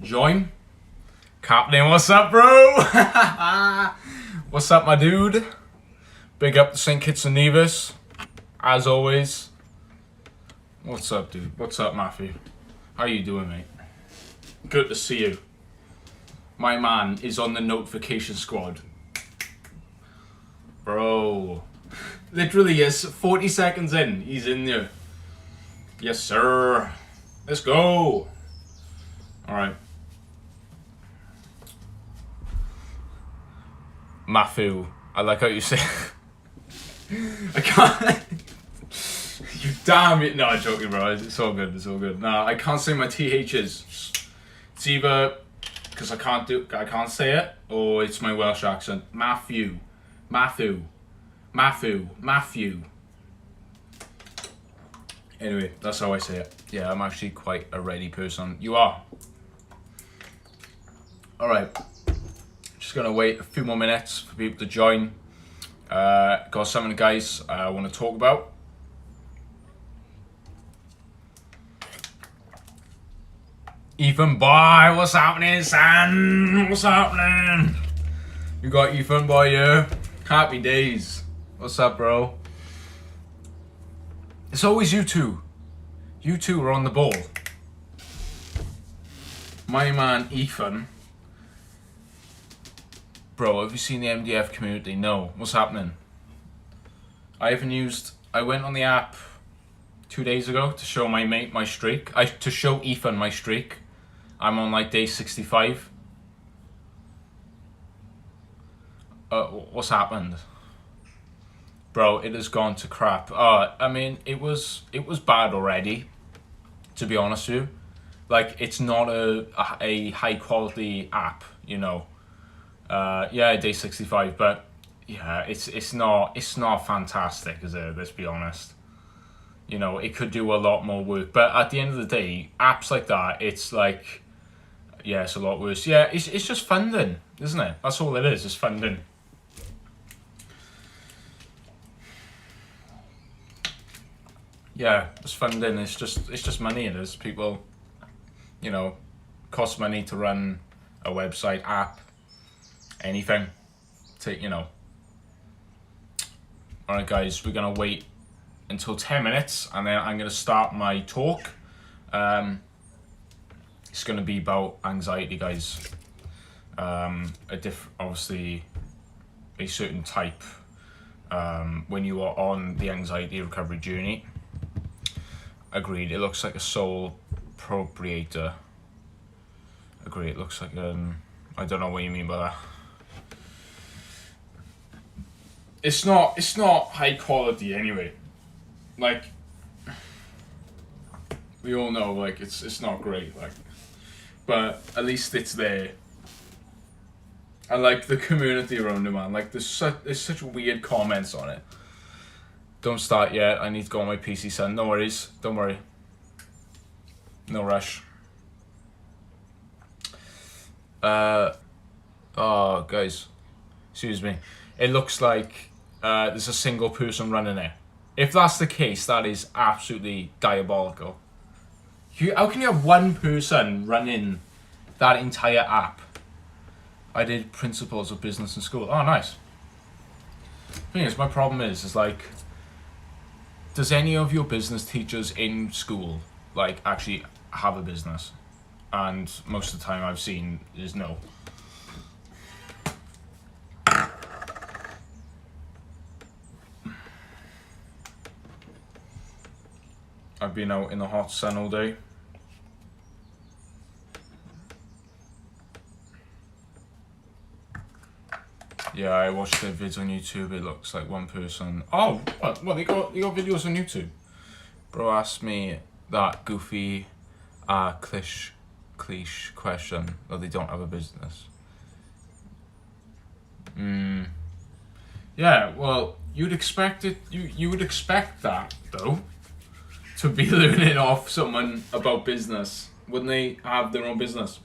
Join. Captain, what's up, bro? What's up, my dude? Big up to St. Kitts and Nevis, as always. What's up, dude? What's up, Matthew? How you doing, mate? Good to see you. My man is on the notification squad. Bro. Literally, yes, 40 seconds in, he's in there. Yes, sir. Let's go. Alright. Matthew, I like how you say I can't. You damn it. No, I'm joking, bro. It's all good. It's all good. No, I can't say my THs. It's either because I can't say it, or it's my Welsh accent. Matthew. Anyway, that's how I say it. Yeah, I'm actually quite a ready person. You are. Alright. Just gonna wait a few more minutes for people to join. Got something, guys, I want to talk about. Ethan boy, what's happening, son? What's happening? You got Ethan boy here. Happy days. What's up, bro? It's always you two. You two are on the ball. My man Ethan. Bro, have you seen the MDF community? No. What's happening? I went on the app 2 days ago to show my mate my streak. To show Ethan my streak. I'm on like day 65. What's happened? Bro, it has gone to crap. I mean, it was bad already, to be honest with you. Like, it's not a high quality app, you know. Yeah, day 65, but yeah, it's not fantastic, is it? Let's be honest. You know, it could do a lot more work, but at the end of the day, apps like that, it's like, yeah, it's a lot worse. Yeah, it's just funding, isn't it? That's all it is. It's funding. Yeah, it's funding. It's just money. It is. People, you know, costs money to run a website, app, anything. You know. All right, guys, we're gonna wait until 10 minutes, and then I'm gonna start my talk. It's gonna be about anxiety, guys. Obviously, a certain type. When you are on the anxiety recovery journey. Agreed. It looks like a sole proprietor. Agreed. It looks like I don't know what you mean by that. It's not high quality anyway. Like, we all know, like, it's not great, like, but at least it's there. I like the community around it, man. Like, there's such weird comments on it. Don't start yet. I need to go on my PC, son. No worries. Don't worry. No rush. Oh, guys. Excuse me. It looks like there's a single person running it. If that's the case, that is absolutely diabolical. How can you have one person running that entire app? I did principles of business in school. Oh, nice. Thing is, my problem is like, does any of your business teachers in school like actually have a business? And most of the time I've seen is no. I've been out in the hot sun all day. Yeah, I watched their vids on YouTube. It looks like one person. Oh, what? They got videos on YouTube. Bro asked me that goofy, cliche question that they don't have a business. Yeah, well, you'd expect it. You would expect that though, to be learning off someone about business. Wouldn't they have their own business?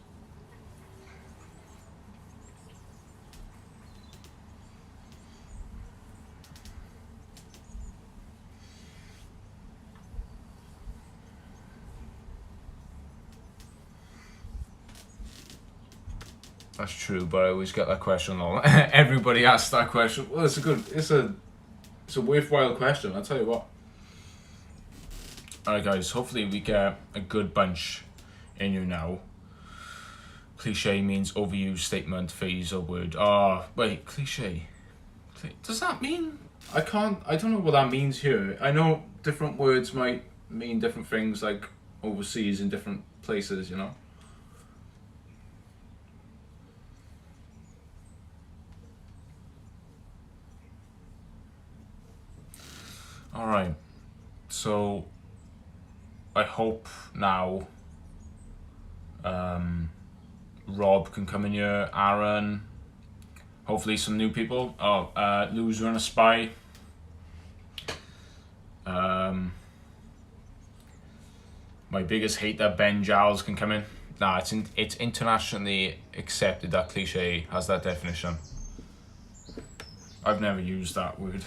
That's true, but I always get that question all. Everybody asks that question. Well, it's a worthwhile question, I'll tell you what. Alright guys, hopefully we get a good bunch in you now. Cliche means overused statement, phrase, or word. Wait, cliche. Does that mean? I don't know what that means here. I know different words might mean different things, like overseas in different places, you know? Alright, so I hope now Rob can come in here, Aaron, hopefully some new people. Loser and a Spy. My biggest hater, Ben Giles, can come in. Nah, it's internationally accepted that cliche has that definition. I've never used that word.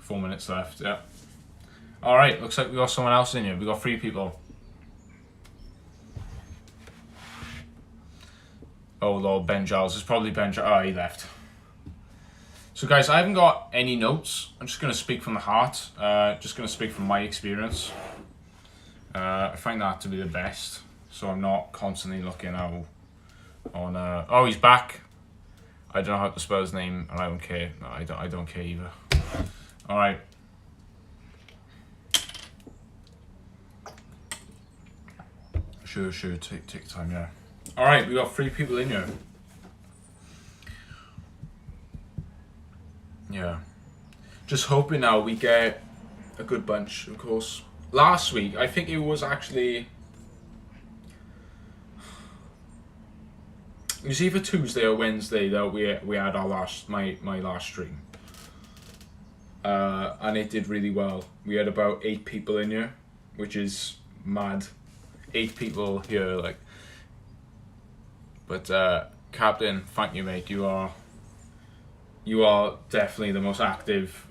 4 minutes left, yeah. Alright, looks like we got someone else in here. We got 3 people. Oh lord, Ben Giles. It's probably Ben Giles. Oh, he left. So guys, I haven't got any notes. I'm just going to speak from the heart. Just going to speak from my experience. I find that to be the best. So I'm not constantly looking out on... oh, he's back. I don't know how to spell his name, and I don't care. No, I don't care either. Alright. Sure, take time, yeah. Alright, we got 3 people in here. Yeah. Just hoping now we get a good bunch, of course. Last week, I think it was actually... It was either Tuesday or Wednesday that we had our my last stream. And it did really well. We had about 8 people in here, which is mad. 8 people here, like. But Captain, thank you, mate. You are definitely the most active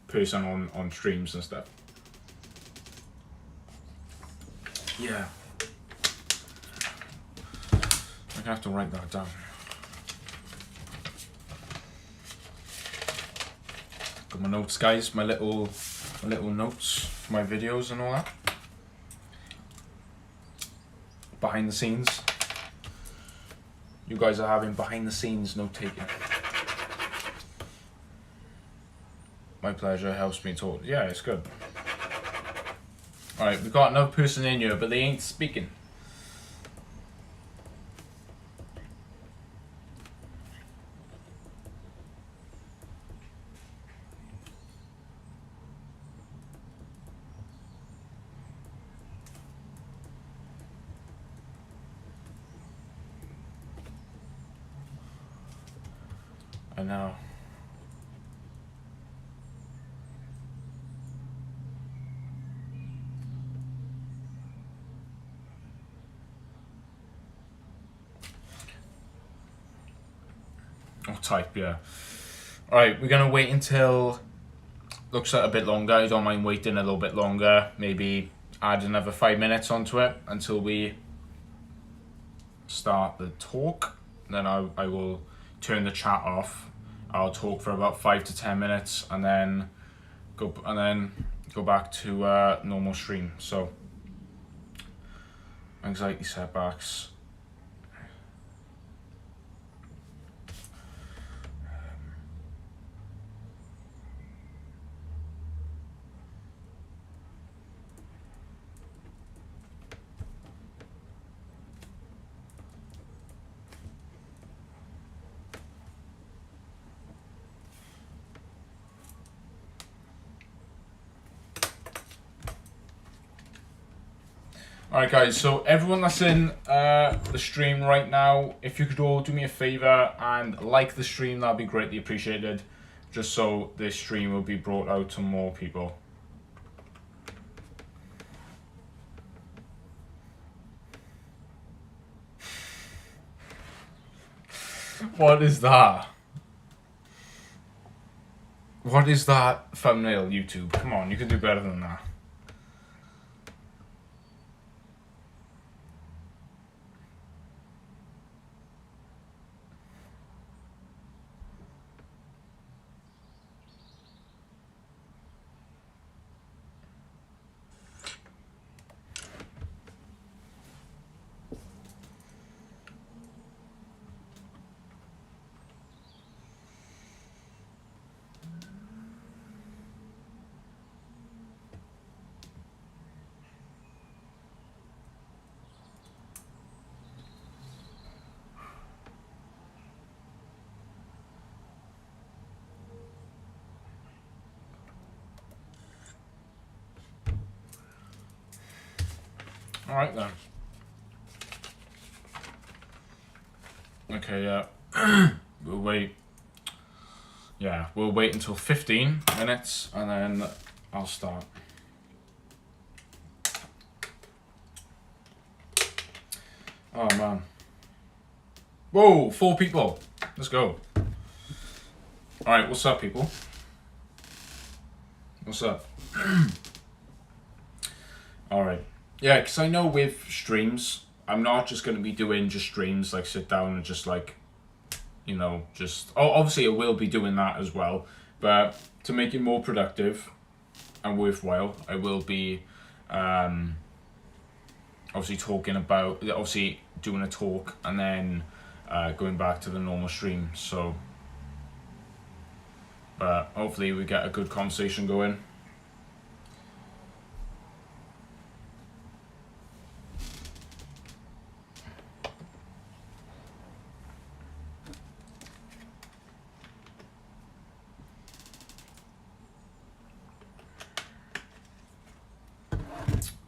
person on streams and stuff. Yeah. I'm gonna have to write that down. Got my notes, guys. My little notes for my videos and all that. Behind the scenes. You guys are having behind the scenes note taking. My pleasure, helps me talk. Yeah, it's good. Alright, we've got another person in here, but they ain't speaking. I know. Oh, type, yeah. Alright, we're gonna wait until... Looks like a bit longer. I don't mind waiting a little bit longer. Maybe add another 5 minutes onto it until we start the talk. Then I will turn the chat off. I'll talk for about 5 to 10 minutes and then go back to normal stream. So anxiety setbacks. Alright guys, so everyone that's in the stream right now, if you could all do me a favor and like the stream, that'd be greatly appreciated. Just so this stream will be brought out to more people. What is that? What is that thumbnail, YouTube? Come on, you can do better than that. Alright then. Okay, yeah. We'll wait. Yeah, we'll wait until 15 minutes and then I'll start. Oh man. Whoa, 4 people. Let's go. Alright, what's up, people? What's up? Alright. Yeah, because I know with streams, I'm not just going to be doing just streams, like sit down and just like, you know, just... Oh, obviously I will be doing that as well. But to make it more productive and worthwhile, I will be obviously talking about... Obviously doing a talk and then going back to the normal stream. So... But hopefully we get a good conversation going.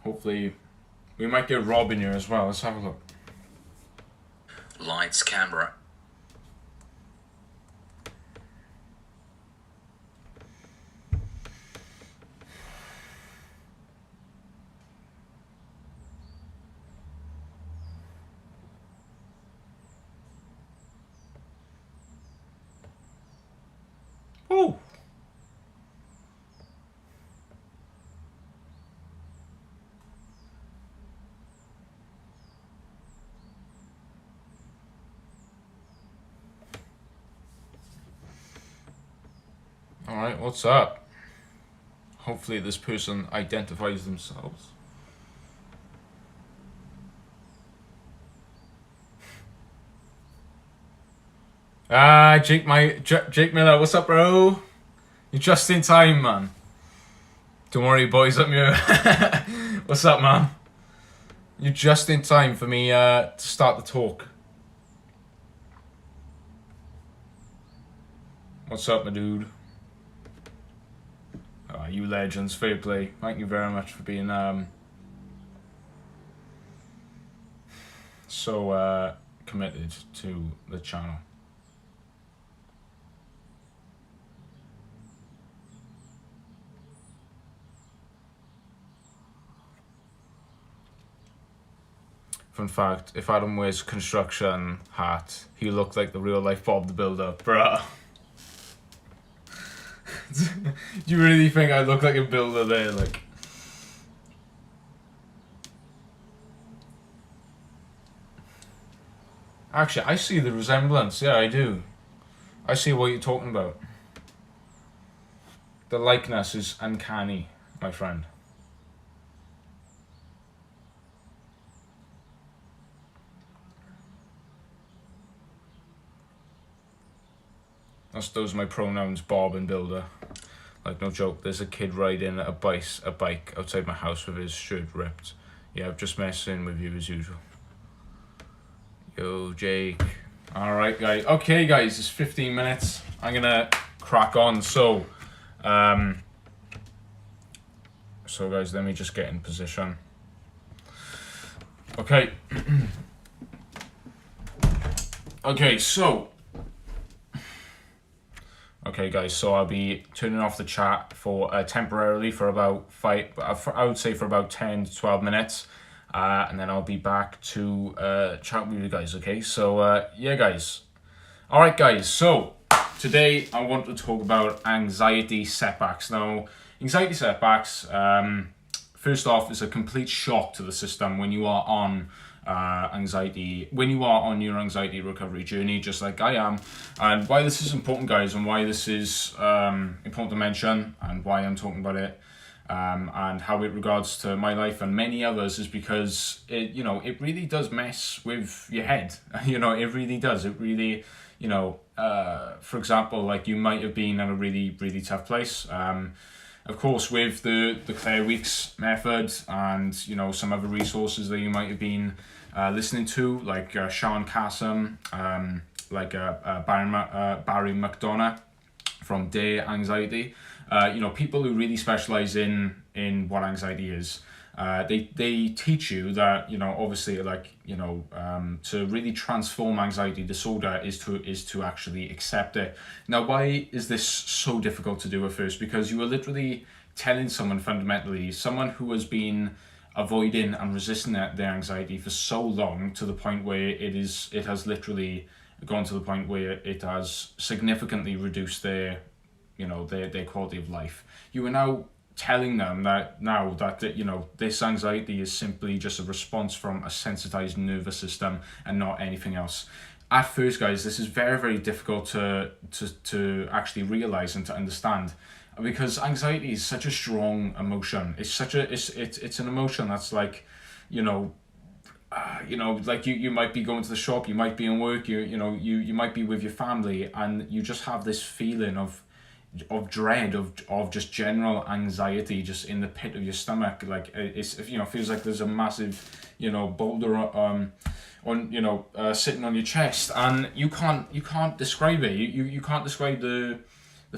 Hopefully we might get Rob in here as well. Let's have a look. Lights, camera. Woo! Alright, what's up? Hopefully this person identifies themselves. Jake Miller, what's up, bro? You're just in time, man. Don't worry, boys, I'm here. What's up, man? You're just in time for me to start the talk. What's up, my dude? You legends, fair play. Thank you very much for being so committed to the channel. Fun fact, if Adam wears construction hat, he looked like the real life Bob the Builder, bruh. Do you really think I look like a builder there? Like, actually, I see the resemblance. Yeah, I do. I see what you're talking about. The likeness is uncanny, my friend. Those are my pronouns, Bob and Builder. Like, no joke, there's a kid riding a bike outside my house with his shirt ripped. Yeah, I'm just messing with you as usual. Yo, Jake. Alright, guys. Okay, guys, it's 15 minutes. I'm gonna crack on. So, guys, let me just get in position. Okay. Okay, so... Okay, guys, so I'll be turning off the chat for temporarily for about I would say for about 10 to 12 minutes. And then I'll be back to chat with you guys, okay? So, yeah, guys. All right, guys, so today I want to talk about anxiety setbacks. Now, anxiety setbacks, first off, is a complete shock to the system when you are on when you are on your anxiety recovery journey, just like I am. And why this is important, guys, and why this is important to mention, and why I'm talking about it, and how it regards to my life and many others, is because it really does mess with your head. It really does. It really, for example, like, you might have been in a really, really tough place. Of course, with the Claire Weeks method and, some other resources that you might have been listening to, like Sean Kassam, like Barry McDonough from Day Anxiety, people who really specialize in what anxiety is. They teach you that, obviously, like, to really transform anxiety disorder is to actually accept it. Now, why is this so difficult to do at first? Because you are literally telling someone, fundamentally, someone who has been avoiding and resisting their anxiety for so long, to the point where it has literally gone to the point where it has significantly reduced their quality of life. You are now telling them that this anxiety is simply just a response from a sensitized nervous system and not anything else. At first, guys, this is very, very difficult to actually realize and to understand, because anxiety is such a strong emotion. It's an emotion that's like, like you might be going to the shop, you might be in work, you might be with your family, and you just have this feeling of dread, of just general anxiety, just in the pit of your stomach. Like, feels like there's a massive boulder sitting on your chest, and you can't describe it. You can't describe the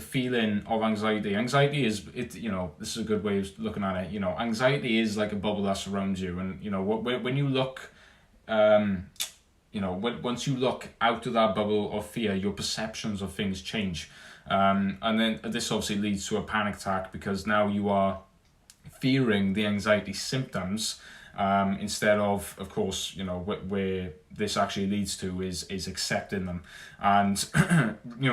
feeling of anxiety. Anxiety is this is a good way of looking at it. Anxiety is like a bubble that surrounds you, and when you look once you look out of that bubble of fear, your perceptions of things change. And then this obviously leads to a panic attack, because now you are fearing the anxiety symptoms, instead of course, where this actually leads to is accepting them. And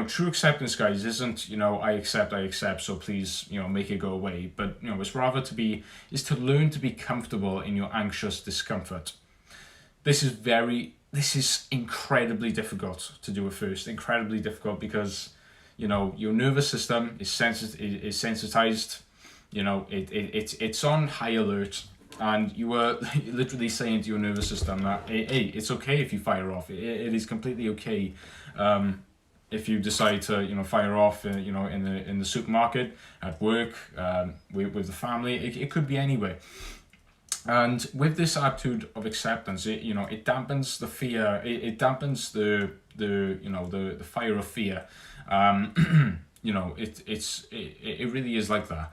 true acceptance, guys, isn't I accept, so please make it go away. But it's rather to learn to be comfortable in your anxious discomfort. This is incredibly difficult to do at first. Incredibly difficult, because your nervous system is sensitized. It's on high alert, and you are literally saying to your nervous system that hey, it's okay if you fire off. It is completely okay if you decide to fire off in the supermarket, at work, with the family. It could be anywhere. And with this attitude of acceptance, it dampens the fear. It dampens the fire of fear. It really is like that.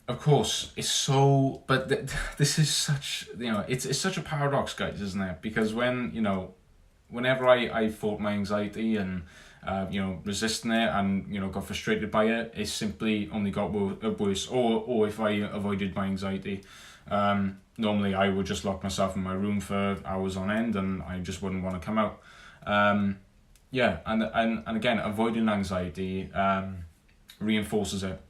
Of course, it's so, but this is such, it's such a paradox, guys, isn't it? Because whenever I fought my anxiety and resisting it, and got frustrated by it, it simply only got worse. Or if I avoided my anxiety, normally I would just lock myself in my room for hours on end, and I just wouldn't want to come out. And again, avoiding anxiety reinforces it.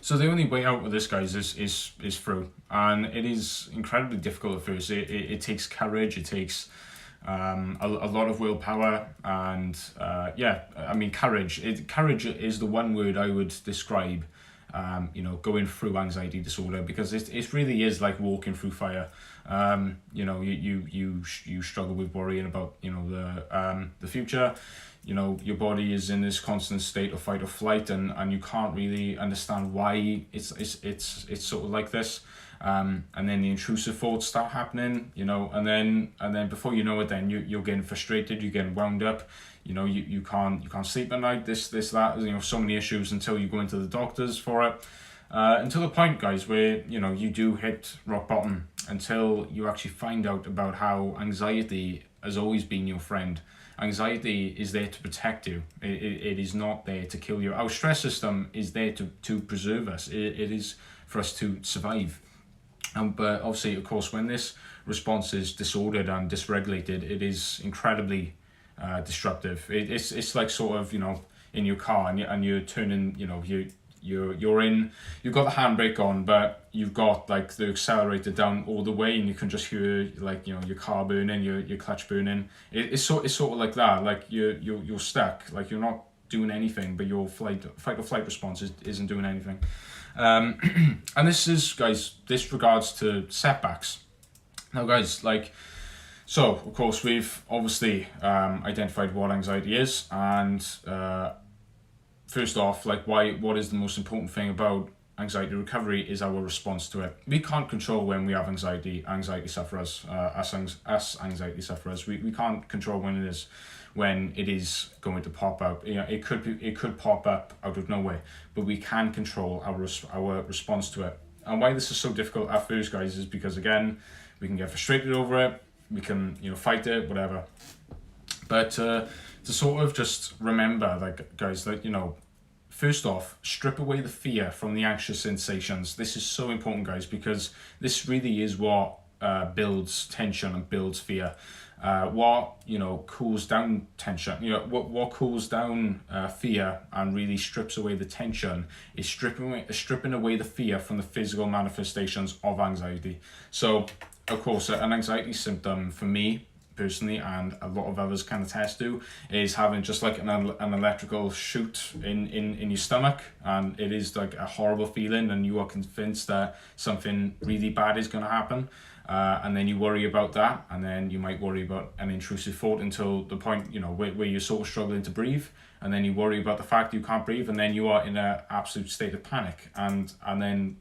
So the only way out of this, guys, is through, and it is incredibly difficult at first. It takes courage. It takes a lot of willpower, and courage. Courage is the one word I would describe going through anxiety disorder, because it really is like walking through fire. You struggle with worrying about the future. Your body is in this constant state of fight or flight, and you can't really understand why it's sort of like this. And then the intrusive thoughts start happening, and then before you know it, then you're getting frustrated, you're getting wound up. You can't sleep at night, this that, so many issues, until you go into the doctors for it, until the point, guys, where you do hit rock bottom, until you actually find out about how anxiety has always been your friend. Anxiety is there to protect you. It is not there to kill you. Our stress system is there to preserve us. It is for us to survive. But obviously, of course, when this response is disordered and dysregulated, it is incredibly disruptive. It's like sort of in your car, and you're turning, you're in, you've got the handbrake on, but you've got like the accelerator down all the way, and you can just hear like your car burning, your clutch burning. It's sort of like that. Like you're stuck. Like you're not doing anything, but your fight or flight response isn't doing anything. And this regards to setbacks. Now, guys, so of course we've obviously identified what anxiety is, and first off, what is the most important thing about anxiety recovery is our response to it. We can't control when we have anxiety sufferers, us anxiety sufferers. We can't control when it is going to pop up. It could pop up out of nowhere, but we can control our response to it. And why this is so difficult at first, guys, is because, again, we can get frustrated over it, we can, fight it, whatever. But to sort of just remember, like, guys, that, first off, strip away the fear from the anxious sensations. This is so important, guys, because this really is what builds tension and builds fear. What cools down tension, what cools down fear and really strips away the tension is stripping away the fear from the physical manifestations of anxiety. So, of course, an anxiety symptom for me personally, and a lot of others can attest to, is having just like an electrical shoot in your stomach, and it is like a horrible feeling, and you are convinced that something really bad is going to happen. And then you worry about that, and then you might worry about an intrusive thought until the point, where you're sort of struggling to breathe, and then you worry about the fact you can't breathe, and then you are in an absolute state of panic, and then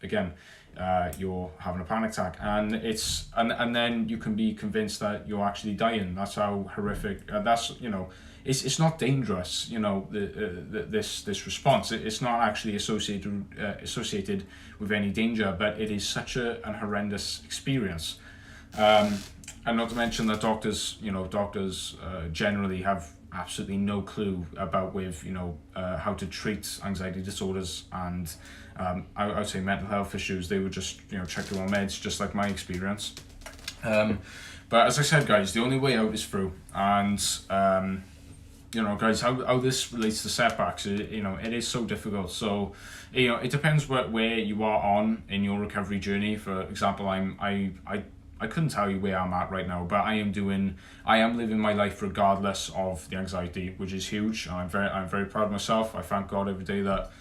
again, you're having a panic attack, and and then you can be convinced that you're actually dying. That's how horrific. It's not dangerous. This response. It's not actually associated with any danger, but it is such an horrendous experience. And not to mention that doctors generally have absolutely no clue about how to treat anxiety disorders and I would say mental health issues. They would just check their own meds, just like my experience. But as I said, guys, the only way out is through. And guys, how this relates to setbacks, it is so difficult. So it depends where you are on in your recovery journey. For example, I couldn't tell you where I'm at right now, but I am living my life regardless of the anxiety, which is huge. I'm very proud of myself. I thank God every day that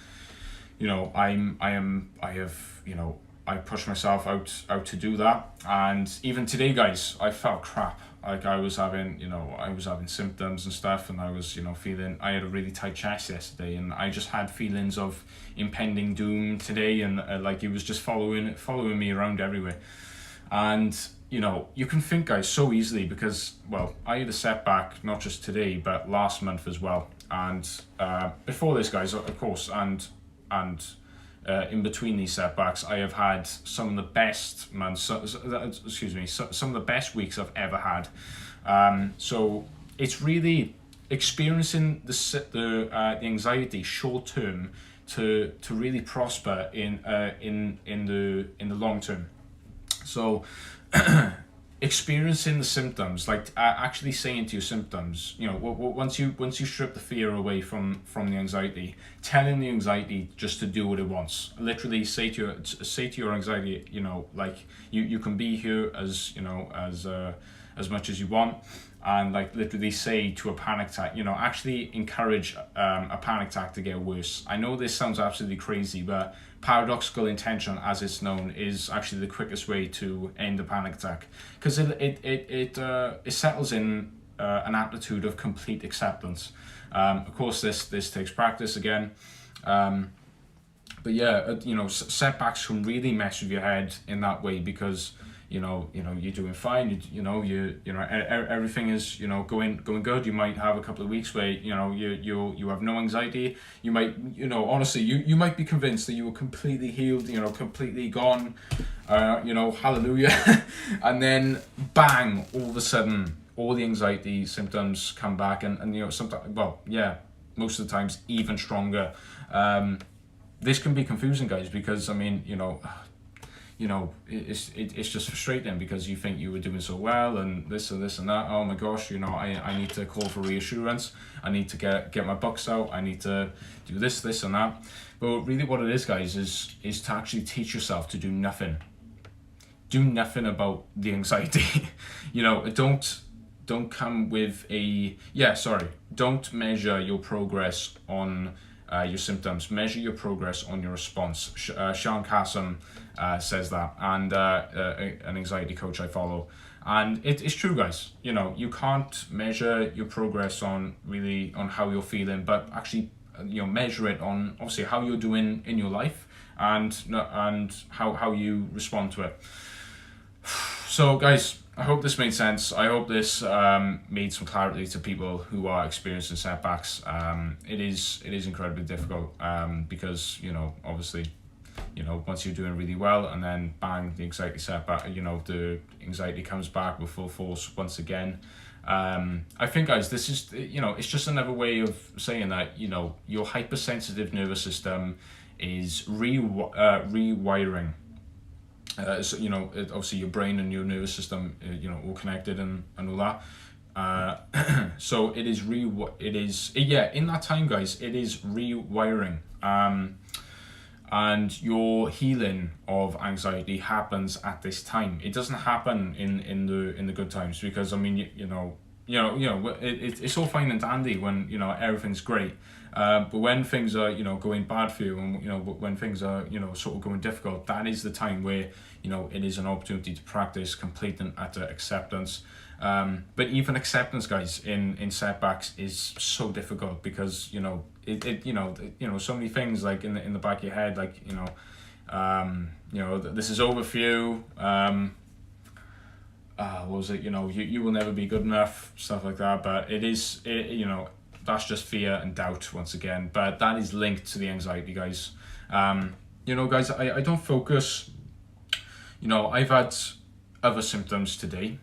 I push myself out to do that. And even today, guys, I felt crap. Like I was having symptoms and stuff, and I was I had a really tight chest yesterday, and I just had feelings of impending doom today, and like it was just following me around everywhere. And you can think, guys, so easily, because I had a setback not just today but last month as well, and before this, guys, of course, and in between these setbacks, I have had some of the best months. Some of the best weeks I've ever had. So it's really experiencing the anxiety short term to really prosper in the long term. So experiencing the symptoms, like actually saying to your symptoms, once you strip the fear away from the anxiety, telling the anxiety just to do what it wants. Literally say to your anxiety, like you can be here as much as you want, and like literally say to a panic attack, actually encourage a panic attack to get worse. I know this sounds absolutely crazy, but paradoxical intention, as it's known, is actually the quickest way to end a panic attack, because it settles in an attitude of complete acceptance. Of course, this takes practice again, but yeah, setbacks can really mess with your head in that way, because you're doing fine. Everything is going good. You might have a couple of weeks where you have no anxiety. You might honestly you might be convinced that you were completely healed. Completely gone. Hallelujah. And then bang! All of a sudden, all the anxiety symptoms come back, and sometimes, most of the times even stronger. This can be confusing, guys, because it's just frustrating, because you think you were doing so well, and this and that. Oh my gosh, I need to call for reassurance. I need to get my books out. I need to do this and that. But really what it is, guys, is to actually teach yourself to do nothing. Do nothing about the anxiety. Don't come with don't measure your progress on your symptoms. Measure your progress on your response. Sean Kassam says that, and an anxiety coach I follow, and it's true, guys. You can't measure your progress on how you're feeling, but actually measure it on obviously how you're doing in your life, and how you respond to it. So, guys, I hope this made sense. I hope this made some clarity to people who are experiencing setbacks. It is incredibly difficult, because obviously you know, once you're doing really well, and then bang, the anxiety setback, you know, the anxiety comes back with full force once again. I think, guys, this is, you know, it's just another way of saying that, you know, your hypersensitive nervous system is rewiring. So, you know, obviously your brain and your nervous system, you know, all connected and all that. So it is in that time, guys, it is rewiring. And your healing of anxiety happens at this time. It doesn't happen in the good times, because I mean, it's all fine and dandy when, you know, everything's great. But when things are, you know, going bad for you, and, you know, when things are, you know, sort of going difficult, that is the time where, you know, it is an opportunity to practice complete and utter acceptance. But even acceptance, guys, in setbacks is so difficult, because, you know, so many things, like in the back of your head, like, you know, this is over for you. What was it? You know, you will never be good enough, stuff like that. But you know, that's just fear and doubt once again. But that is linked to the anxiety, guys. You know, guys, I don't focus. You know, I've had other symptoms today,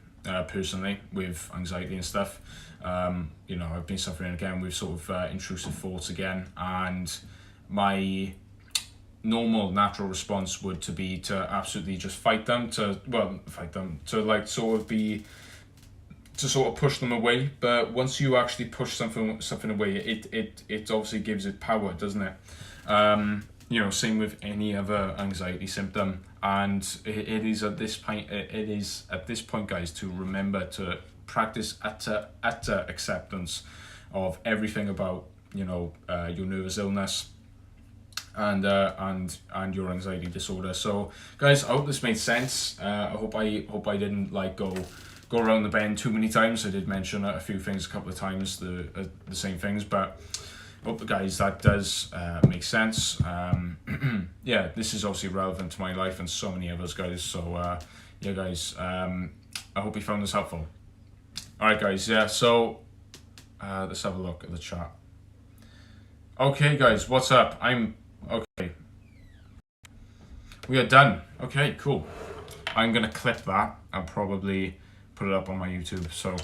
personally, with anxiety and stuff. You know, I've been suffering again with sort of intrusive thoughts again, and my normal natural response would be to absolutely just fight them, to like sort of push them away. But once you actually push something away, it obviously gives it power, doesn't it? You know, same with any other anxiety symptom. And it is at this point, guys, to remember to practice utter acceptance of everything about, you know, your nervous illness and your anxiety disorder. So, guys, I hope this made sense. I hope I didn't like go around the bend too many times. I did mention a few things a couple of times, the same things, but hope, guys, that does make sense. Yeah, this is obviously relevant to my life and so many others, guys. So yeah, guys, I hope you found this helpful. All right, guys. Yeah. So let's have a look at the chat. Okay, guys, what's up? I'm okay. We are done. Okay, cool. I'm gonna clip that and probably put it up on my YouTube. So.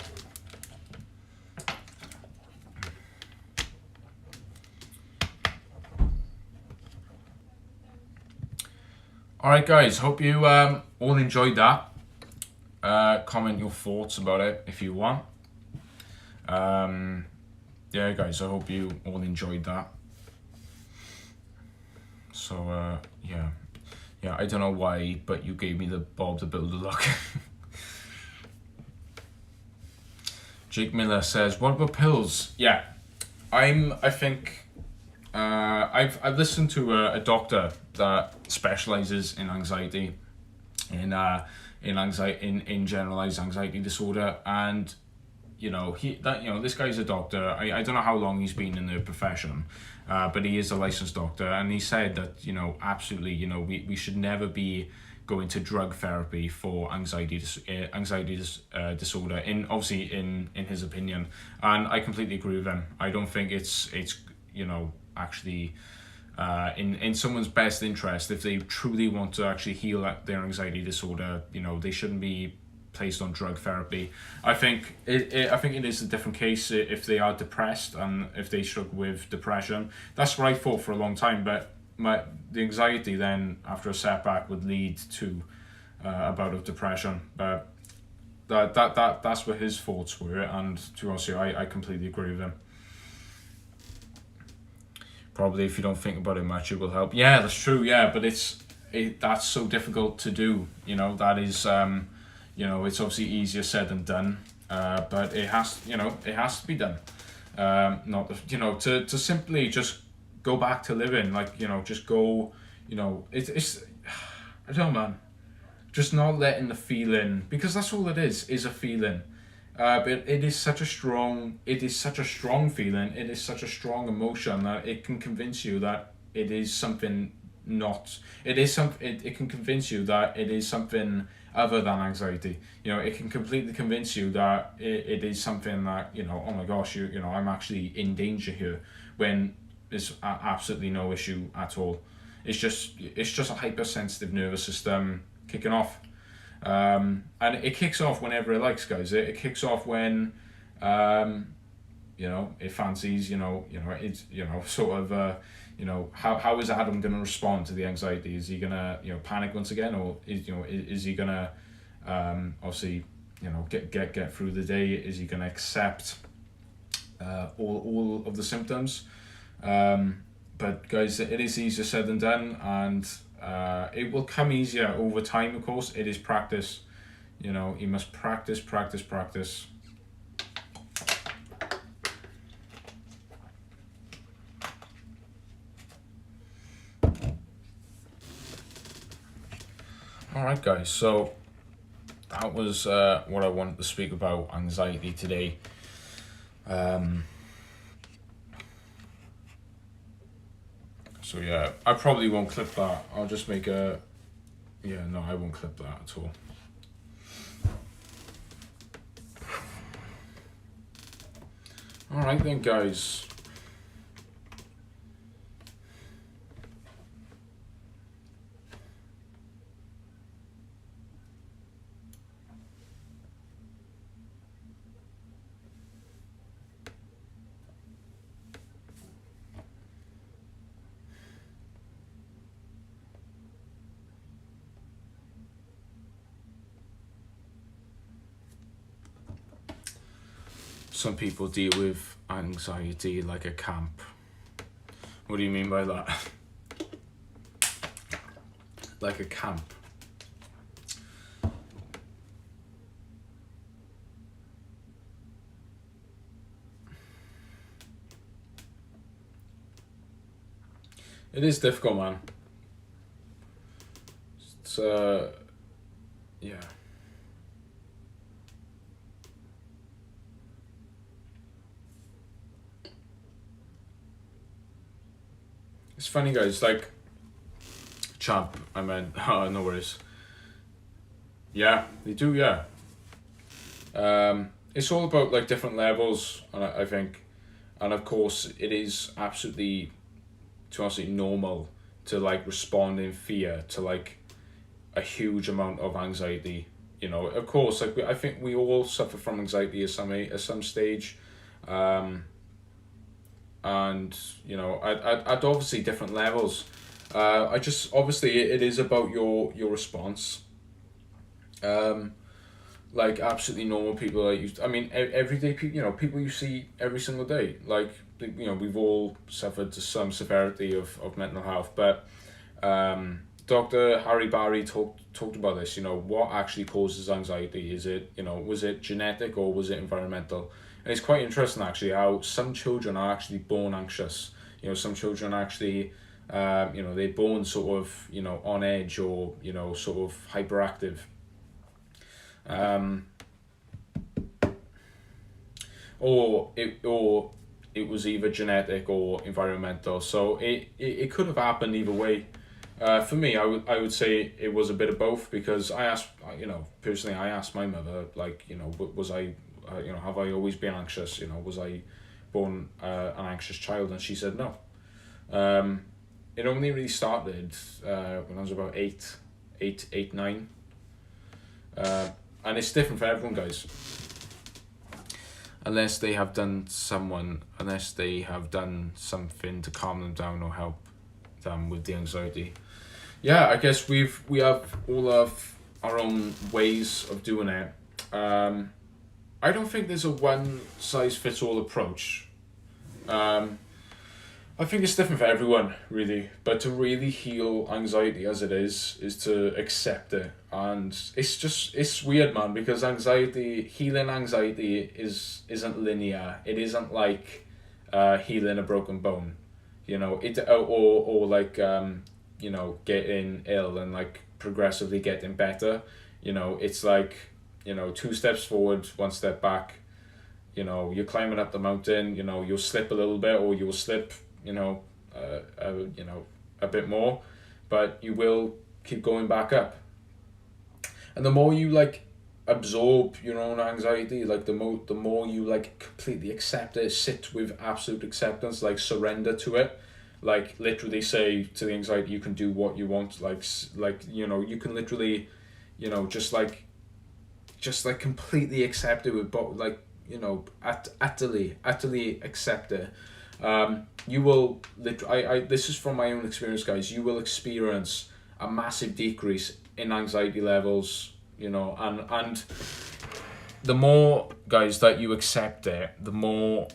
Alright, guys, hope you all enjoyed that. Comment your thoughts about it if you want. Yeah, guys, I hope you all enjoyed that. So, yeah, I don't know why, but you gave me the Bob the Builder look. Jake Miller says, what about pills? Yeah, I think... I've listened to a doctor that specializes in anxiety, in generalized anxiety disorder, and you know this guy's a doctor. I don't know how long he's been in the profession, but he is a licensed doctor, and he said that absolutely we should never be going to drug therapy for anxiety disorder. In his opinion, and I completely agree with him. I don't think it's actually in someone's best interest, if they truly want to actually heal their anxiety disorder, they shouldn't be placed on drug therapy. I think it is a different case if they are depressed and if they struggle with depression. That's what I thought for a long time, but the anxiety then after a setback would lead to a bout of depression. But that's what his thoughts were, and to honest, I completely agree with him. Probably if you don't think about it much, it will help. Yeah, that's true. Yeah, but that's so difficult to do. That is, it's obviously easier said than done. But it has to be done. Not to simply just go back to living, just go. It's I don't know, man. Just not letting the feeling, because that's all it is a feeling. But it is such a strong feeling. It is such a strong emotion that it can convince you that it is something not. It can convince you that it is something other than anxiety. It can completely convince you that it is something that oh my gosh, I'm actually in danger here, when there's absolutely no issue at all. it's just a hypersensitive nervous system kicking off. And it kicks off whenever it likes, guys. It kicks off when it fancies, it's, sort of, how is Adam going to respond to the anxiety? Is he going to, panic once again, or is he going to, obviously, get through the day? Is he going to accept all of the symptoms? But guys, it is easier said than done, and it will come easier over time. Of course, it is practice. You must practice. Alright guys, so that was what I wanted to speak about, anxiety today. So yeah, I probably won't clip that. I'll just make a... Yeah, no, I won't clip that at all. Alright then guys. Some people deal with anxiety like a camp. What do you mean by that? Like a camp. It is difficult, man. It's yeah. It's funny, guys, like, champ, I meant, no worries. Yeah, they do, yeah. It's all about, like, different levels, I think. And, of course, it is absolutely, to honestly, normal to, like, respond in fear to, like, a huge amount of anxiety. Of course, like, I think we all suffer from anxiety at some stage. And at obviously different levels. I just, obviously it is about your response. Like absolutely normal people, everyday people, people you see every single day, like, we've all suffered to some severity of mental health, but Dr. Harry Barry talked about this. What actually causes anxiety? Is it, was it genetic or was it environmental? And it's quite interesting, actually, how some children are actually born anxious. Some children actually, they're born sort of, on edge or, sort of hyperactive. Or it was either genetic or environmental. So it could have happened either way. For me, I would say it was a bit of both, because I asked, personally, I asked my mother, like, was I, have I always been anxious? Was I born an anxious child? And she said no. It only really started when I was about 9. And it's different for everyone, guys. Unless they have done something to calm them down or help them with the anxiety. Yeah, I guess we have all of our own ways of doing it. I don't think there's a one-size-fits-all approach. I think it's different for everyone, really. But to really heal anxiety as it is to accept it. And it's weird, man, because healing anxiety isn't linear. It isn't like healing a broken bone, or like, getting ill and like progressively getting better. It's like, 2 steps forward, 1 step back. You're climbing up the mountain, you'll slip a little bit, or you'll slip, a bit more, but you will keep going back up. And the more you like absorb your own anxiety, like the more you like completely accept it, sit with absolute acceptance, like surrender to it, like literally say to the anxiety, you can do what you want, like you know, you can literally, you know, just like completely accept it with like, you know, utterly accept it. You will I this is from my own experience, guys. You will experience a massive decrease in anxiety levels, you know, and the more, guys, that you accept it, the more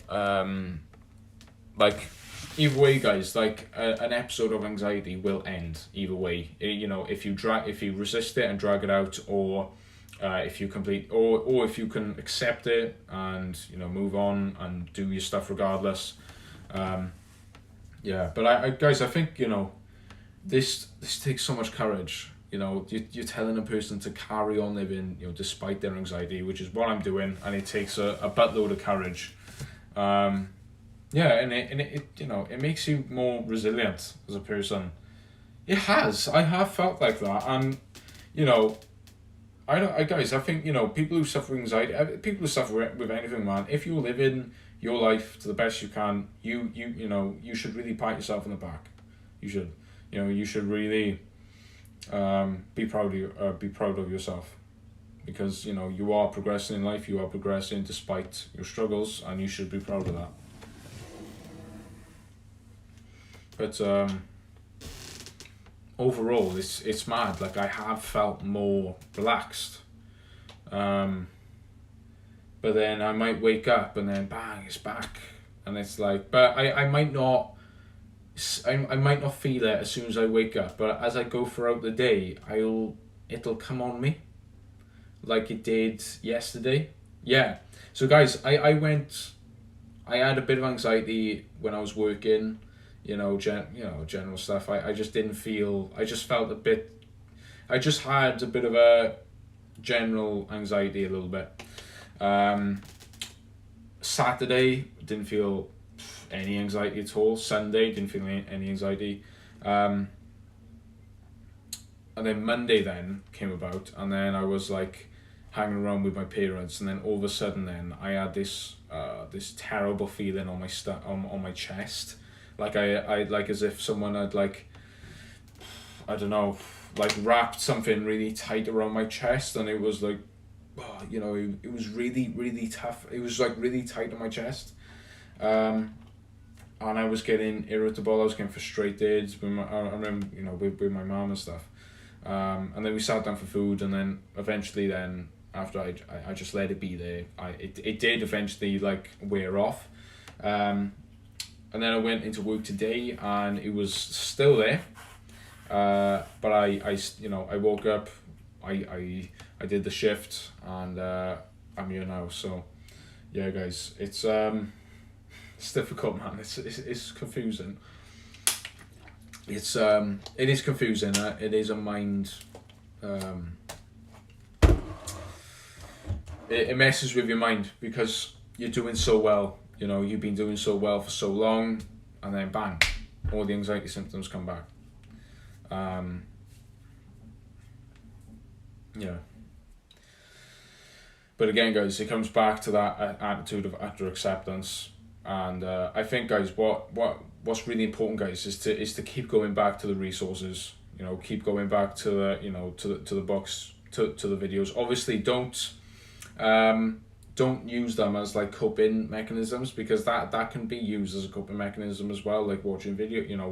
like, either way, guys, like an episode of anxiety will end either way. You know, if you resist it and drag it out, or if you complete, or if you can accept it and, you know, move on and do your stuff regardless. Yeah, but I guys, I think, you know, this takes so much courage. You know, you're telling a person to carry on living, you know, despite their anxiety, which is what I'm doing, and it takes a buttload of courage. Yeah, and it you know, it makes you more resilient as a person. It has. I have felt like that, and, you know, guys, I think, you know, people who suffer anxiety, people who suffer with anything, man. If you're living your life to the best you can, you know, you should really pat yourself on the back. You should, you know, you should really be proud of yourself, because, you know, you are progressing in life. You are progressing despite your struggles, and you should be proud of that. But overall, it's mad. Like, I have felt more relaxed. But then I might wake up and then bang, it's back, and it's like, but I might not. I might not feel it as soon as I wake up, but as I go throughout the day, it'll come on me, like it did yesterday. Yeah. So guys, I had a bit of anxiety when I was working, you know, general stuff. I just didn't feel. I just felt a bit. I just had a bit of a general anxiety, a little bit. Saturday didn't feel any anxiety at all. Sunday didn't feel any anxiety. And then Monday then came about, and then I was like hanging around with my parents, and then all of a sudden then I had this terrible feeling on my on my chest, like I like as if someone had, like, I don't know, like wrapped something really tight around my chest, and it was like, oh, you know, it was really tough. It was like really tight on my chest. And I was getting irritable. I was getting frustrated with I remember, you know, with my mom and stuff. And then we sat down for food, and then eventually then after I just let it be there. It did eventually, like, wear off. And then I went into work today, and it was still there. But I you know, I woke up, I did the shift, and I'm here now. So yeah, guys, it's difficult, man. It's confusing. It is confusing. It is a mind. It messes with your mind, because you're doing so well. You know, you've been doing so well for so long, and then bang, all the anxiety symptoms come back. Yeah. But again, guys, it comes back to that attitude of utter acceptance. And I think, guys, what's really important, guys, is to keep going back to the resources. You know, keep going back to the, you know, to the books, to the videos. Obviously, don't use them as like coping mechanisms, because that can be used as a coping mechanism as well. Like watching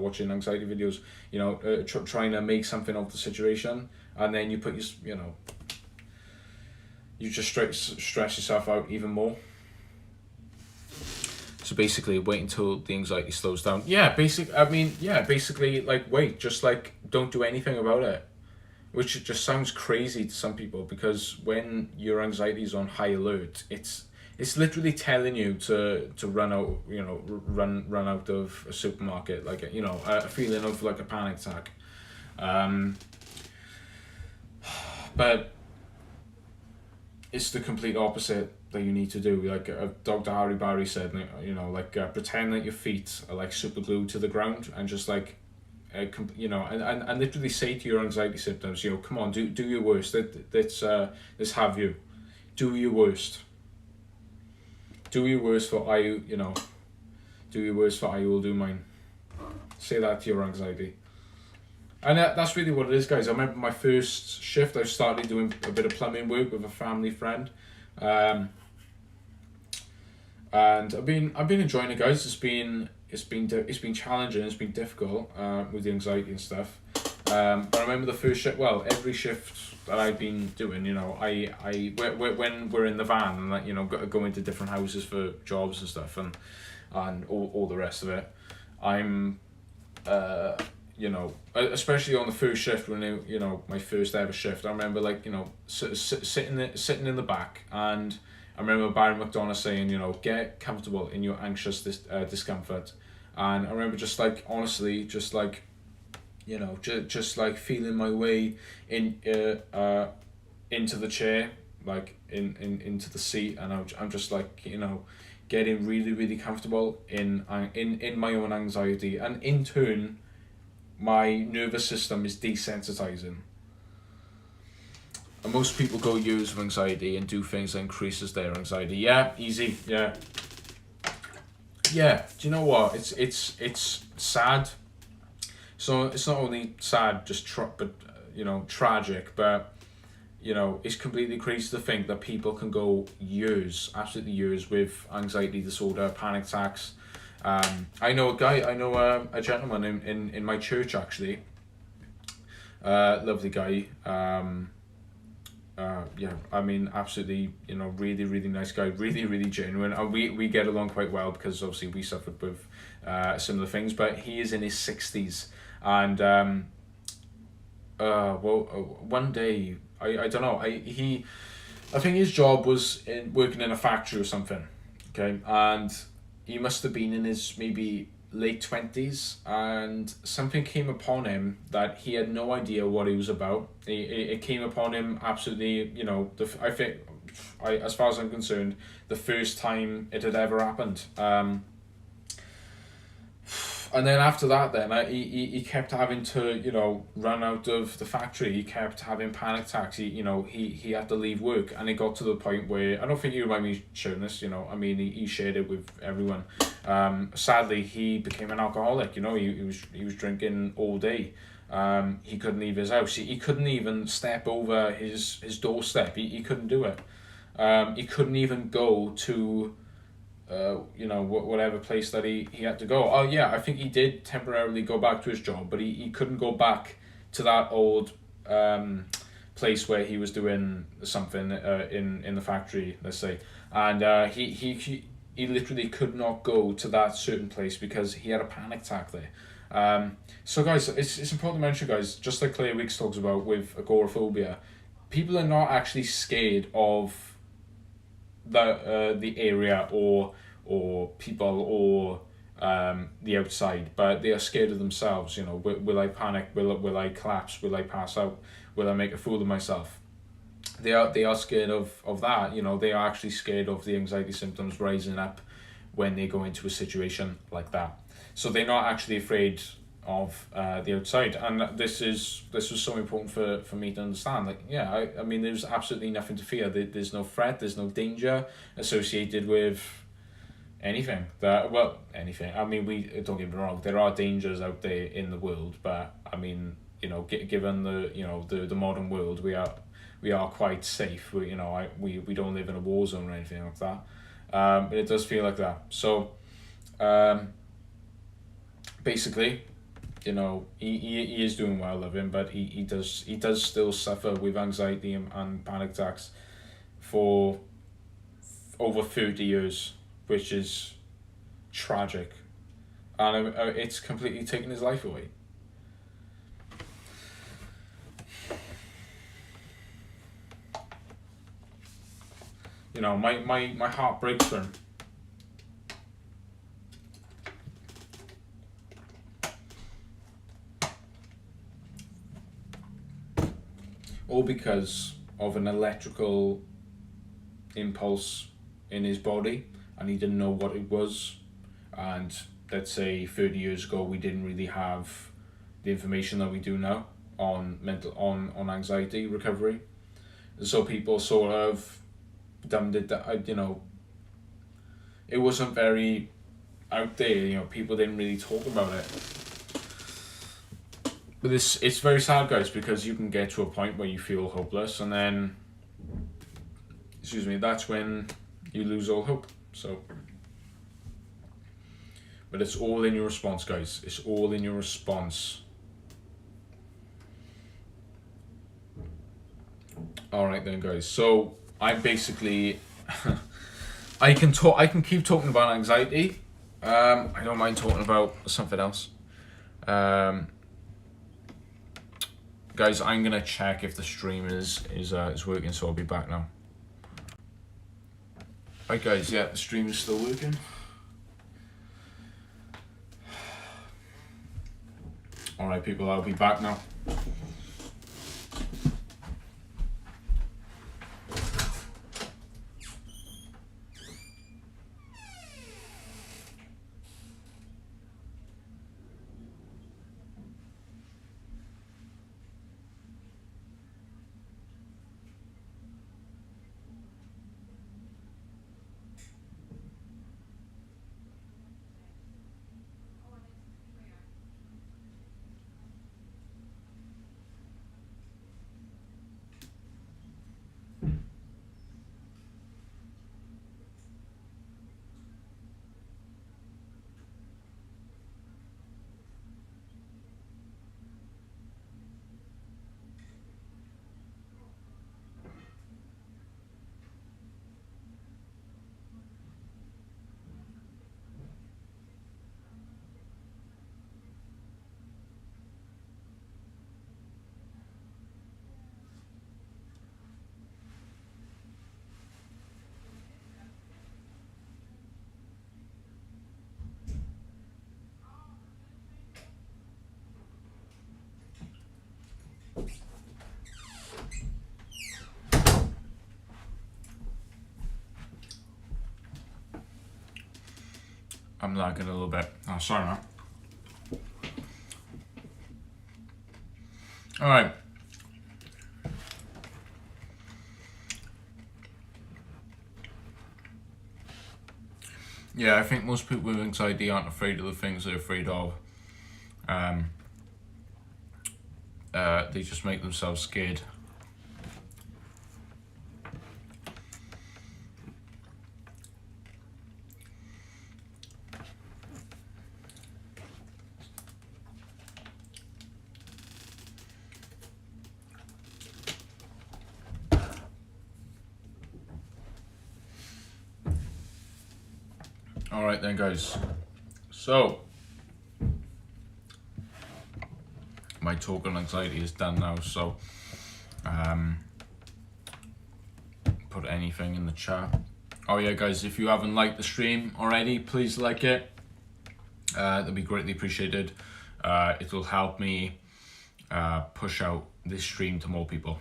watching anxiety videos. You know, trying to make something of the situation, and then you put you just stress yourself out even more. So basically, wait until the anxiety slows down. Yeah, basically, like, wait, just like don't do anything about it, which just sounds crazy to some people, because when your anxiety is on high alert, it's literally telling you to run out, you know, run out of a supermarket, like, you know, a feeling of like a panic attack. But it's the complete opposite that you need to do. Like Dr. Harry Barry said, you know, like pretend that your feet are like super glued to the ground, and just like, you know, and literally say to your anxiety symptoms, you know, come on, do your worst. Let's have you. Do your worst. Do your worst, for I will do mine. Say that to your anxiety. And that's really what it is, guys. I remember my first shift, I started doing a bit of plumbing work with a family friend. And I've been enjoying it, guys. It's been challenging, it's been difficult with the anxiety and stuff. But I remember the first shift, well, every shift that I've been doing, you know, when we're in the van and, like, you know, going to different houses for jobs and stuff, and all the rest of it, I'm you know, especially on the first shift, when you know, my first ever shift, I remember, like, you know, sitting in the back, and I remember Barry McDonough saying, you know, get comfortable in your anxious discomfort. And I remember just, like, honestly, just, like, you know, just like feeling my way in into the chair, like into the seat, and I'm just, like, you know, getting really, really comfortable in my own anxiety, and in turn my nervous system is desensitizing. And most people go years of anxiety and do things that increases their anxiety. Yeah, easy. Yeah. Yeah. Do you know what? It's sad. So it's not only sad, but you know, tragic. But you know, it's completely crazy to think that people can go years, absolutely years, with anxiety disorder, panic attacks. I know a gentleman in my church, actually. Lovely guy. Yeah, I mean, absolutely, you know, really, really nice guy, really, really genuine. And we get along quite well, because obviously we suffered with similar things. But he is in his 60s, and one day, I don't know, I think his job was working in a factory or something, okay, and he must have been in his maybe late 20s, and something came upon him that he had no idea what he was about. It came upon him absolutely, you know, as far as I'm concerned, the first time it had ever happened. And then after that, then he kept having to, you know, run out of the factory. He kept having panic attacks. He had to leave work, and it got to the point where, I don't think you remind me sharing this, you know, I mean, he shared it with everyone. Sadly, he became an alcoholic. You know, he was drinking all day. He couldn't leave his house. He couldn't even step over his doorstep. He couldn't do it. He couldn't even go to you know, whatever place that he had to go. Oh yeah, I think he did temporarily go back to his job, but he couldn't go back to that old place where he was doing something in the factory, let's say. And he literally could not go to that certain place because he had a panic attack there. So guys, it's important to mention, guys, just like Claire Weeks talks about with agoraphobia, people are not actually scared of the area or people or the outside, but they are scared of themselves. You know, will I panic? Will I collapse? Will I pass out? Will I make a fool of myself? They are scared of that. You know, they are actually scared of the anxiety symptoms rising up when they go into a situation like that. So they're not actually afraid of the outside, and this was so important for me to understand. Like, yeah, I mean, there's absolutely nothing to fear. There's no threat, there's no danger associated with anything. Anything. I mean, we don't get me wrong. There are dangers out there in the world, but I mean, you know, given the, you know, the modern world, we are quite safe. We don't live in a war zone or anything like that. But it does feel like that. So, basically, you know, he is doing well, love him, but he does still suffer with anxiety and panic attacks for over 30 years, which is tragic, and it's completely taken his life away. You know, my heart breaks for him. All because of an electrical impulse in his body, and he didn't know what it was. And let's say 30 years ago, we didn't really have the information that we do now on anxiety recovery. So people sort of dumbed it down. You know, it wasn't very out there. You know, people didn't really talk about it. But it's very sad, guys, because you can get to a point where you feel hopeless, and then, excuse me, that's when you lose all hope. So, but it's all in your response, guys. It's all in your response. All right then, guys. So I basically, I can talk. I can keep talking about anxiety. I don't mind talking about something else. Guys, I'm gonna check if the stream is working, so I'll be back now. Right, guys. Yeah, the stream is still working. All right, people. I'll be back now. I'm lagging a little bit. Oh, sorry, man. All right. Yeah, I think most people with anxiety aren't afraid of the things they're afraid of. They just make themselves scared. All right then, guys. So my talk on anxiety is done now. So put anything in the chat. Oh yeah, guys, if you haven't liked the stream already, please like it. That'd be greatly appreciated. It will help me push out this stream to more people.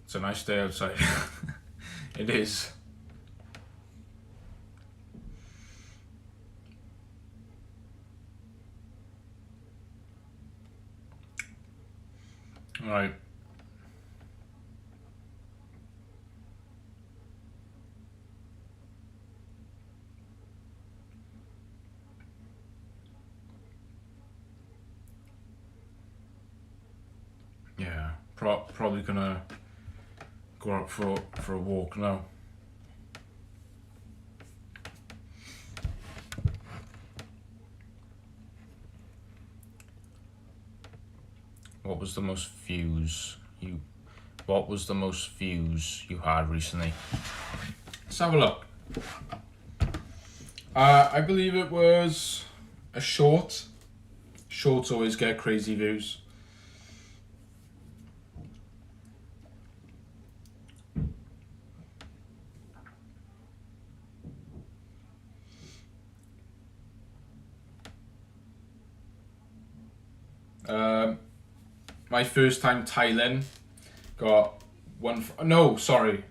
It's a nice day outside. It is. All right. Yeah, probably gonna go out for a walk now. What was the most views you had recently? Let's have a look. I believe it was a short. Shorts always get crazy views. my first time tiling. Got one. No, sorry.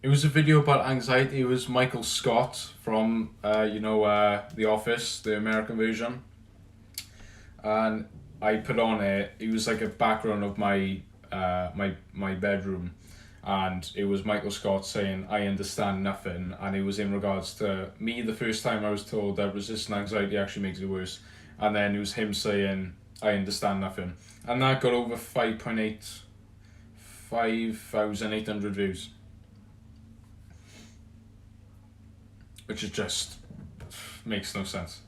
It was a video about anxiety. It was Michael Scott from The Office, the American version, and I put on it. It was like a background of my my bedroom, and it was Michael Scott saying, "I understand nothing," and it was in regards to me. The first time I was told that resistant anxiety actually makes it worse, and then it was him saying, "I understand nothing," and that got over 5,800 views, which is just makes no sense.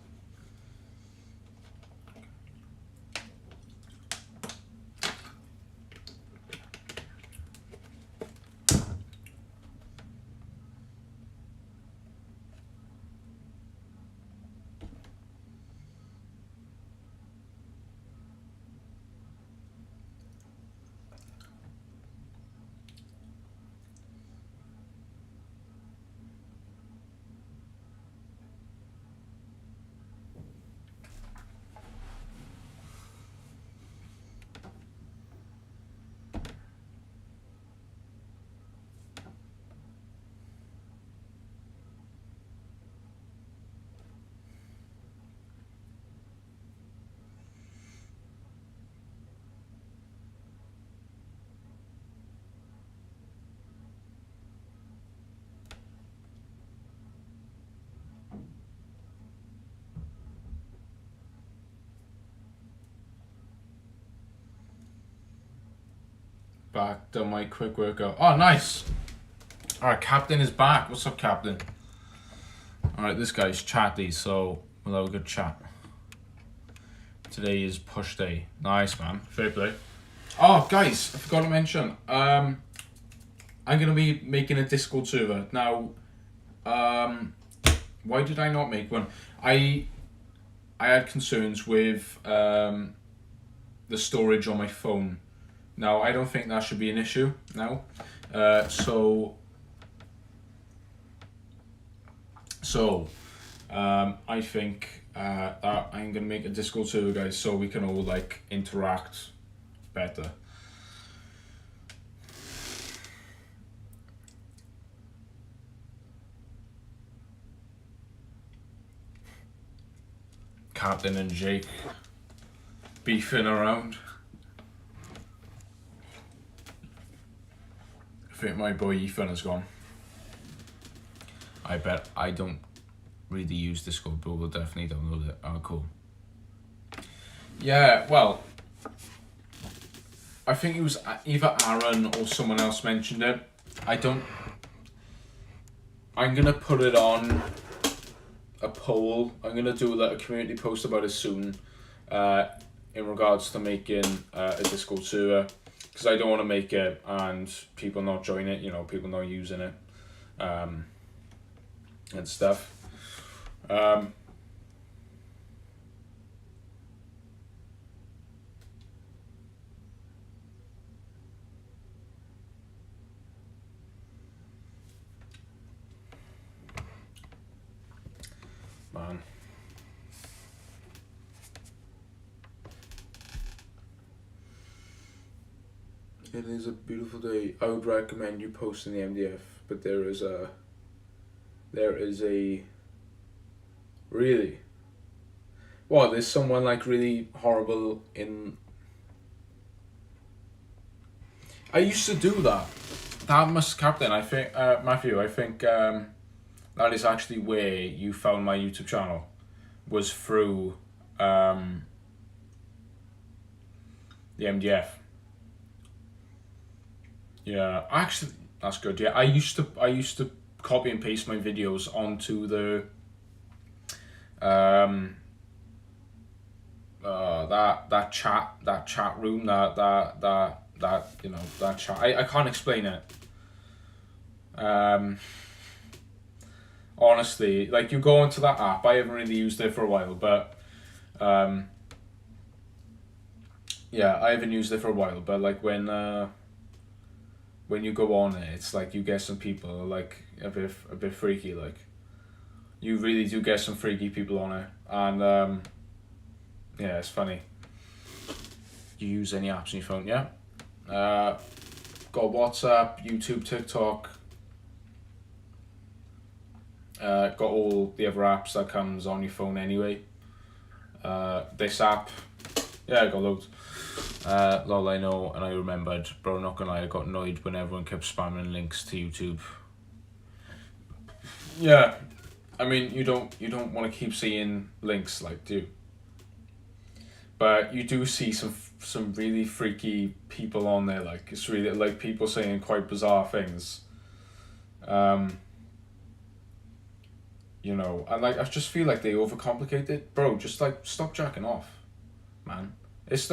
Back to my quick workout. Oh, nice. Alright, Captain is back. What's up, Captain? Alright, this guy's chatty, so we'll have a good chat. Today is push day. Nice, man. Fair play. Oh, guys, I forgot to mention. I'm going to be making a Discord server. Now, why did I not make one? I had concerns with the storage on my phone. Now, I don't think that should be an issue now. So I think that I'm going to make a Discord server, guys, so we can all, like, interact better. Captain and Jake beefing around. I think my boy Ethan has gone. I bet I don't really use Discord, but we'll definitely download it. Oh, cool. Yeah, well, I think it was either Aaron or someone else mentioned it. I'm gonna put it on a poll. I'm gonna do like a community post about it soon, in regards to making a Discord server, because I don't want to make it and people not join it. You know, people not using it, and stuff. Man. It is a beautiful day. I would recommend you post in the MDF, but there is a really, well, there's someone like really horrible in. I used to do that. That must, Captain, I think, Matthew, I think that is actually where you found my YouTube channel, was through the MDF. Yeah, actually, that's good. Yeah, I used to copy and paste my videos onto the that chat room, that you know, that chat. I can't explain it. Honestly, like, you go into that app. I haven't really used it for a while, but yeah, I haven't used it for a while. But like when you go on it, it's like you get some people like a bit freaky. Like, you really do get some freaky people on it, and yeah, it's funny. you use any apps on your phone, yeah? Got WhatsApp, YouTube, TikTok. Got all the other apps that comes on your phone anyway. This app, yeah, I got loads. Lol, I know, and I remembered, bro, not gonna lie, I got annoyed when everyone kept spamming links to YouTube. Yeah, I mean, you don't want to keep seeing links, like, do you? But you do see some really freaky people on there, like, it's really, like, people saying quite bizarre things. You know, and, like, I just feel like they overcomplicate it. Bro, just, like, stop jacking off, man. It's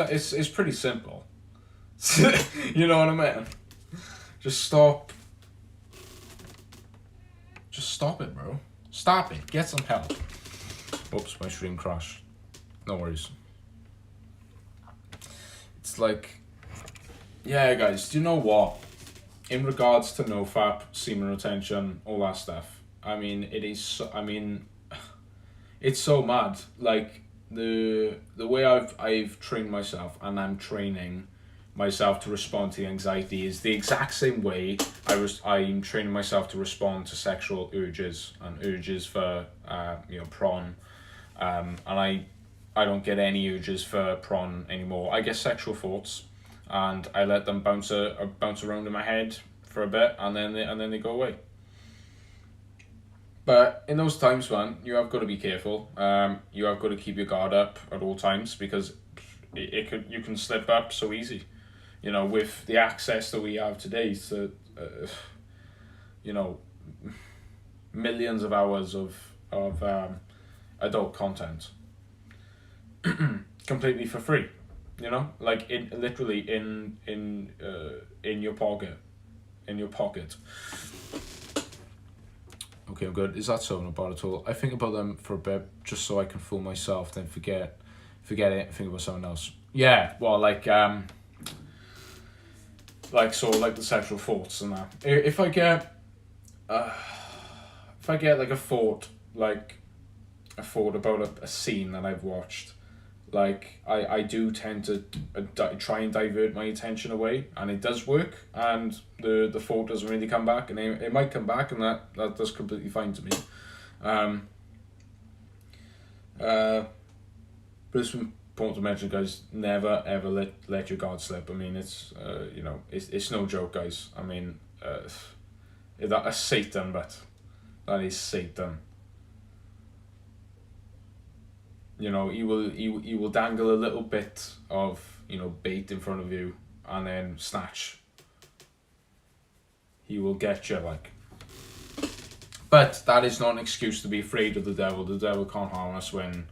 pretty simple. You know what I mean? Just stop. Just stop it, bro. Stop it. Get some help. Oops, my stream crashed. No worries. It's like, yeah, guys, do you know what? In regards to nofap, semen retention, all that stuff, I mean, it is so, I mean, it's so mad. Like, the way I've trained myself, and I'm training myself to respond to the anxiety, is the exact same way I'm training myself to respond to sexual urges and urges for prawn, and I don't get any urges for prawn anymore. I get sexual thoughts, and I let them bounce around in my head for a bit, and then they go away. But in those times, man, you have got to be careful. You have got to keep your guard up at all times, because you can slip up so easy. You know, with the access that we have today to, millions of hours of adult content, completely for free. You know, like literally in your pocket, Okay, I'm good. Is that so? Not bad at all. I think about them for a bit, just so I can fool myself, then forget it, and think about someone else. Yeah, well, like the sexual thoughts and that. If I get like a thought about a scene that I've watched, like I do tend to try and divert my attention away, and it does work, and the thought doesn't really come back, and it might come back, and that does completely fine to me. But it's important to mention, guys, never ever let your guard slip. I mean, it's it's no joke, guys. I mean, that's Satan, but that is Satan. You know, he will dangle a little bit of, bait in front of you, and then snatch. He will get you, like. But that is not an excuse to be afraid of the devil. The devil can't harm us when,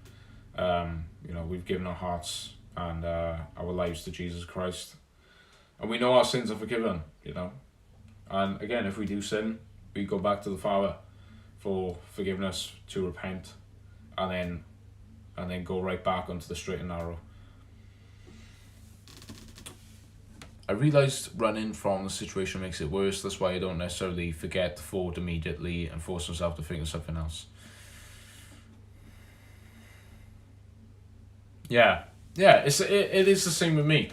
we've given our hearts and our lives to Jesus Christ, and we know our sins are forgiven. And again, if we do sin, we go back to the Father for forgiveness, to repent, and then go right back onto the straight and narrow. I realised running from the situation makes it worse. That's why I don't necessarily forget the thought immediately and force myself to think of something else. Yeah, it is the same with me,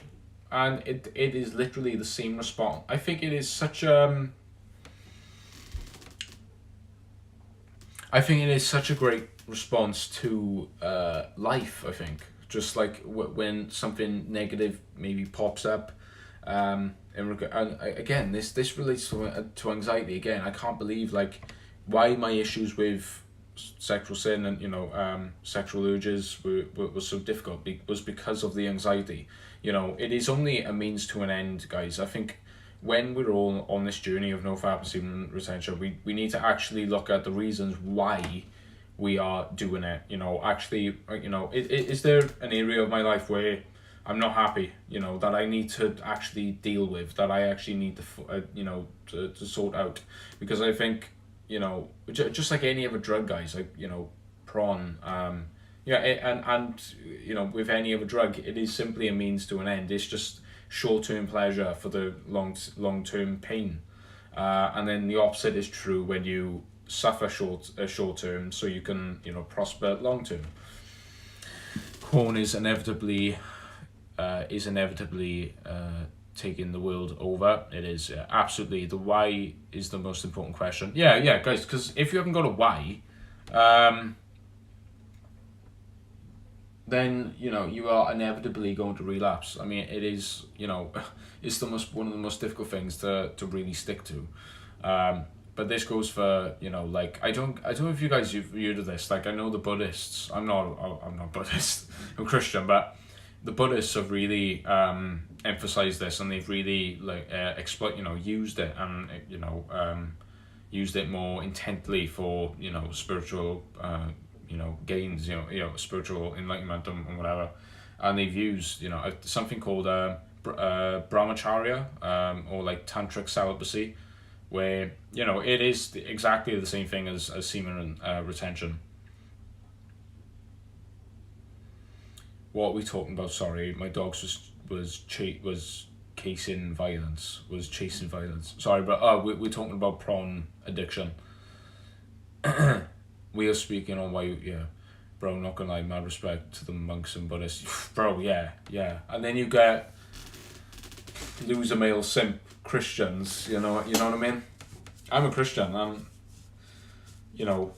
and it is literally the same response. I think it is such a great response to life. I think just like when something negative maybe pops up, and again this relates to anxiety. Again, I can't believe why my issues with sexual sin and sexual urges were so difficult was because of the anxiety. It is only a means to an end, guys. I think when we're all on this journey of nofap and semen retention, we need to actually look at the reasons why we are doing it. Is there an area of my life where I'm not happy, that I need to actually deal with, that I actually need to sort out? Because I think, just like any other drug, guys, prawn, and with any other drug, it is simply a means to an end. It's just short-term pleasure for the long-term pain. And then the opposite is true when you suffer short term, so you can prosper long term. Porn is inevitably is inevitably taking the world over. It is absolutely, the why is the most important question. Yeah, guys, because if you haven't got a why, then you are inevitably going to relapse. I mean, it is it's one of the most difficult things to really stick to. But this goes for like I don't know if you guys have heard of this. Like, I know the Buddhists. I'm not Buddhist. I'm Christian, but the Buddhists have really emphasized this, and they've really like used it, and used it more intently for spiritual gains, spiritual enlightenment and whatever. And they've used something called brahmacharya, or like tantric celibacy, where it is exactly the same thing as semen retention. What are we talking about? Sorry, my dogs was chasing violence. Sorry, but we're talking about prawn addiction. We are speaking on why, bro. Not gonna lie, mad respect to the monks and Buddhists, bro. Yeah. And then you get loser male simp Christians. You know what I mean? I'm a Christian, and you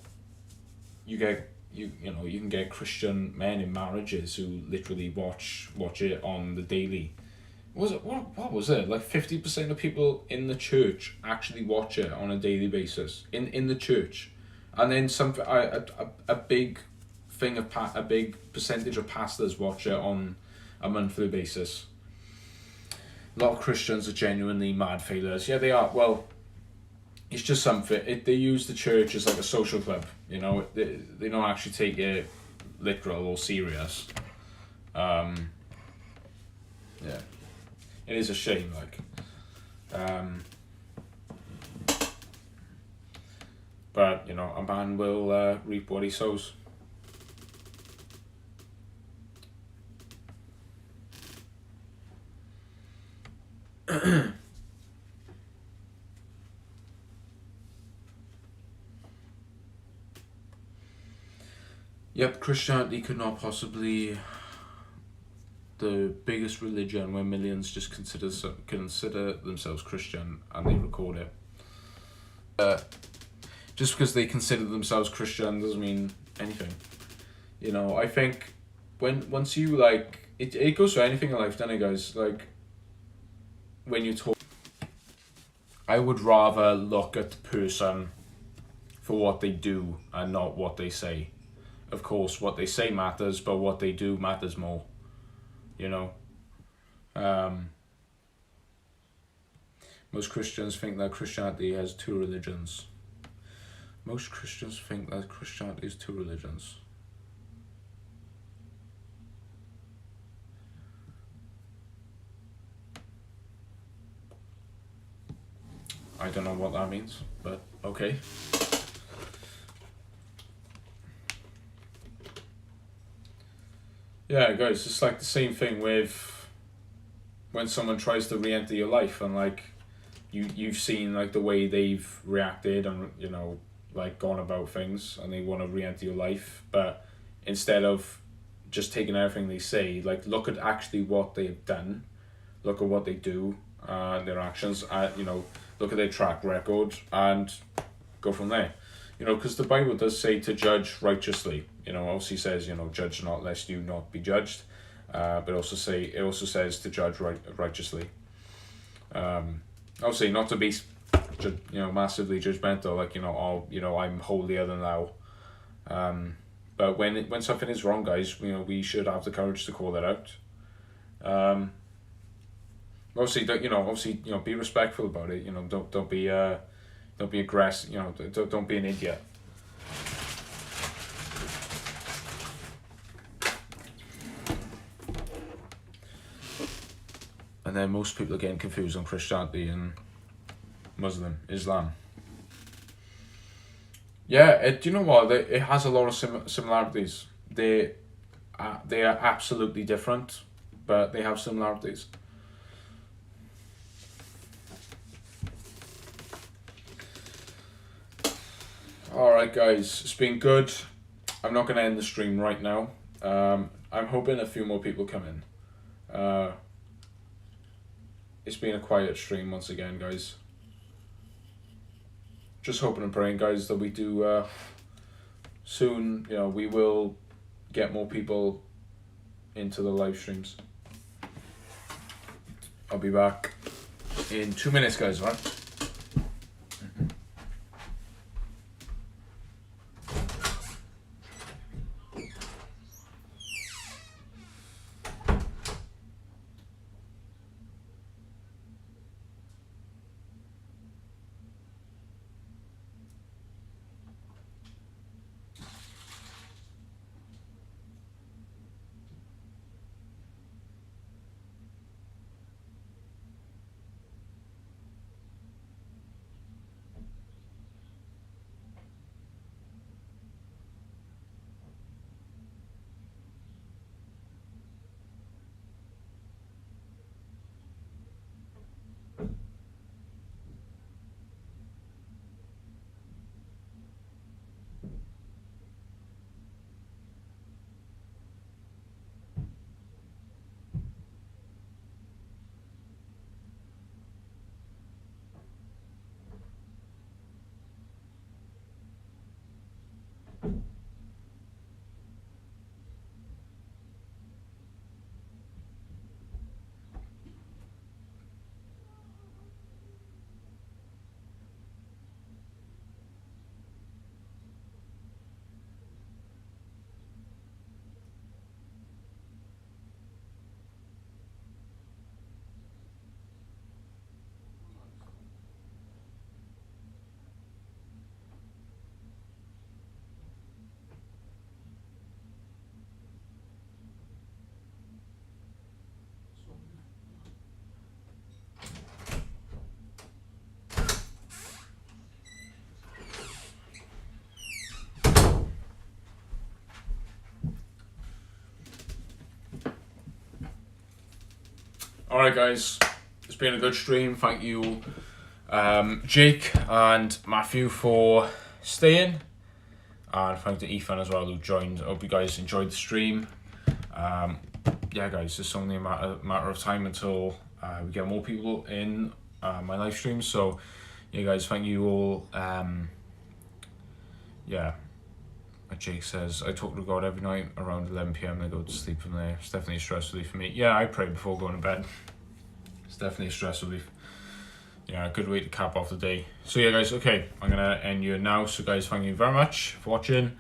can get Christian men in marriages who literally watch it on the daily. What was it? Like 50% of people in the church actually watch it on a daily basis in the church, and then a big percentage of pastors watch it on a monthly basis. A lot of Christians are genuinely mad failures. Yeah, they are. Well, it's just something. They use the church as like a social club. They don't actually take it literal or serious. Yeah, it is a shame. Like, but a man will reap what he sows. Yep, Christianity could not possibly the biggest religion where millions just consider themselves Christian and they record it. Just because they consider themselves Christian doesn't mean anything. I think once you like it goes for anything in life, doesn't it, guys? Like, when you talk, I would rather look at the person for what they do and not what they say. Of course, what they say matters, but what they do matters more. Most Christians think that Christianity has two religions. Most Christians think that Christianity is two religions. I don't know what that means, but okay. Yeah, guys, it's like the same thing with when someone tries to re-enter your life, and like you've seen like the way they've reacted and like gone about things, and they want to re-enter your life, but instead of just taking everything they say, like look at actually what they've done, look at what they do, their actions, look at their track record and go from there. Because the Bible does say to judge righteously. Obviously says, judge not lest you not be judged. But it also says to judge righteously. Obviously not to be, massively judgmental, like, I'm holier than thou. But when something is wrong, guys, we should have the courage to call that out. Obviously, be respectful about it. Don't be aggressive. Don't be an idiot. And then most people are getting confused on Christianity and Islam. Yeah, do you know what? It has a lot of similarities. They are absolutely different, but they have similarities. Alright, guys, it's been good. I'm not going to end the stream right now. I'm hoping a few more people come in. It's been a quiet stream once again, guys. Just hoping and praying, guys, that we do soon. You know, we will get more people into the live streams. I'll be back in 2 minutes, guys. All right. Alright, guys, it's been a good stream. Thank you, Jake and Matthew, for staying, and thank you to Ethan as well, who joined. I hope you guys enjoyed the stream. Yeah, guys, it's only a matter of time until we get more people in my live stream. So yeah, guys, thank you all. Yeah, like Jake says, I talk to God every night around 11 p.m. I go to sleep from there. It's definitely a stress relief for me. Yeah, I pray before going to bed. It's definitely a stress relief. Yeah, a good way to cap off the day. So yeah, guys, okay, I'm gonna end you now. So guys, thank you very much for watching.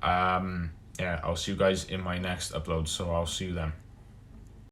Yeah, I'll see you guys in my next upload. So I'll see you then.